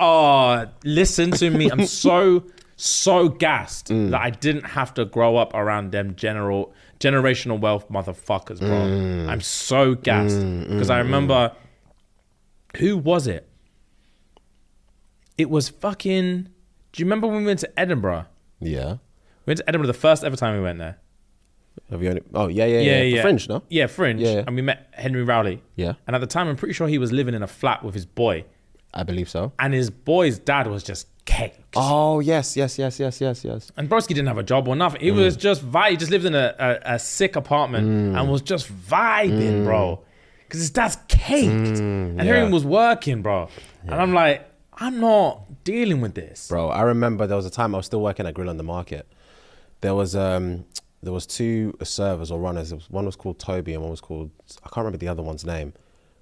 Oh, listen to me. I'm so gassed that I didn't have to grow up around them generational wealth motherfuckers, bro. I'm so gassed because I remember, who was it? It was fucking. Do you remember when we went to Edinburgh? Yeah. We went to Edinburgh the first ever time we went there. Have you only? Oh yeah. For Fringe, no? Yeah, Fringe. Yeah. And we met Henry Rowley. Yeah. And at the time, I'm pretty sure he was living in a flat with his boy. I believe so. And his boy's dad was just caked. Oh yes. And Broski didn't have a job or nothing. He was just He just lived in a sick apartment and was just vibing, bro. Because his dad's caked. And Henry was working, bro. And I'm like, I'm not dealing with this. Bro, I remember there was a time I was still working at Grill on the Market. There was two servers or runners. One was called Toby and one was called, I can't remember the other one's name.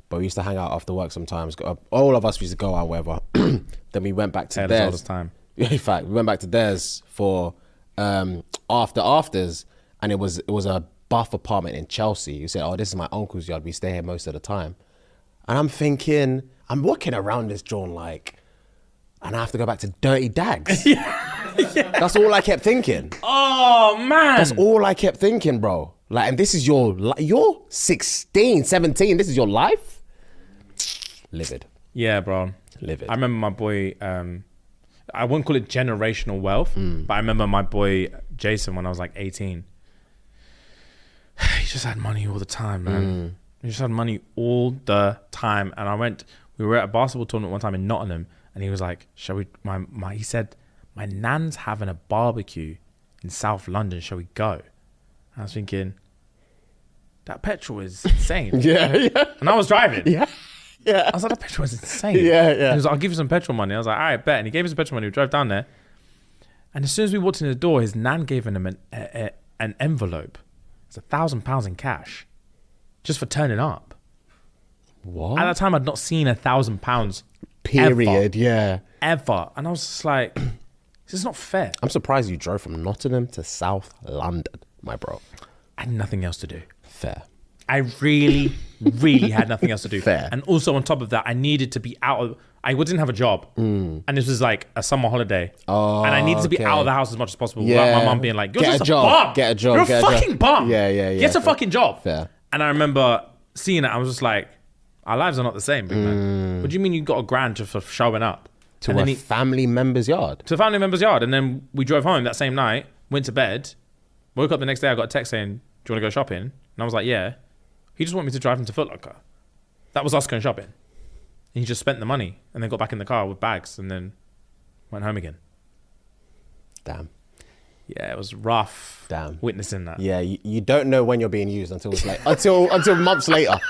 But we used to hang out after work sometimes. All of us used to go out, wherever. Then we went back to theirs. All this time. In fact, we went back to theirs for afters, and it was a buff apartment in Chelsea. You said, "Oh, this is my uncle's yard. We stay here most of the time." And I'm thinking, I'm walking around this joint like, and I have to go back to Dirty Dags. That's all I kept thinking. Oh man, that's all I kept thinking, bro. Like, and this is you're 16, 17. This is your life. Livid. Yeah, bro. Livid. I remember my boy. I wouldn't call it generational wealth, but I remember my boy Jason when I was like 18. He just had money all the time, man. He just had money all the time. And we were at a basketball tournament one time in Nottingham, and he was like, "Shall we?" He said, "My nan's having a barbecue in South London. Shall we go?" And I was thinking, that petrol is insane. Yeah. And I was driving. Yeah. I was like, that petrol is insane. Yeah. He was like, "I'll give you some petrol money." I was like, "All right, bet." And he gave us some petrol money. We drove down there. And as soon as we walked in the door, his nan gave him an envelope. It's £1,000 in cash. Just for turning up. What? At that time, I'd not seen £1,000. Period, yeah. Ever. And I was just like, this is not fair. I'm surprised you drove from Nottingham to South London, my bro. I had nothing else to do. Fair. I really, really had nothing else to do. Fair. And also on top of that, I needed to be I didn't have a job. And this was like a summer holiday. Oh, and I needed to be okay. out of the house as much as possible without my mum being like, "You're just a bum. Get a job. You're a fucking bum. Yeah. Get a fucking job." Fair. And I remember seeing it. I was just like, our lives are not the same, big man. What do you mean you got $1,000 just for showing up? To a family member's yard? To a family member's yard. And then we drove home that same night, went to bed, woke up the next day, I got a text saying, "Do you want to go shopping?" And I was like, "Yeah." He just wanted me to drive him to Foot Locker. That was us going shopping. And he just spent the money and then got back in the car with bags and then went home again. Damn. Yeah, it was rough. Damn. Witnessing that. Yeah, you don't know when you're being used until it's like until months later.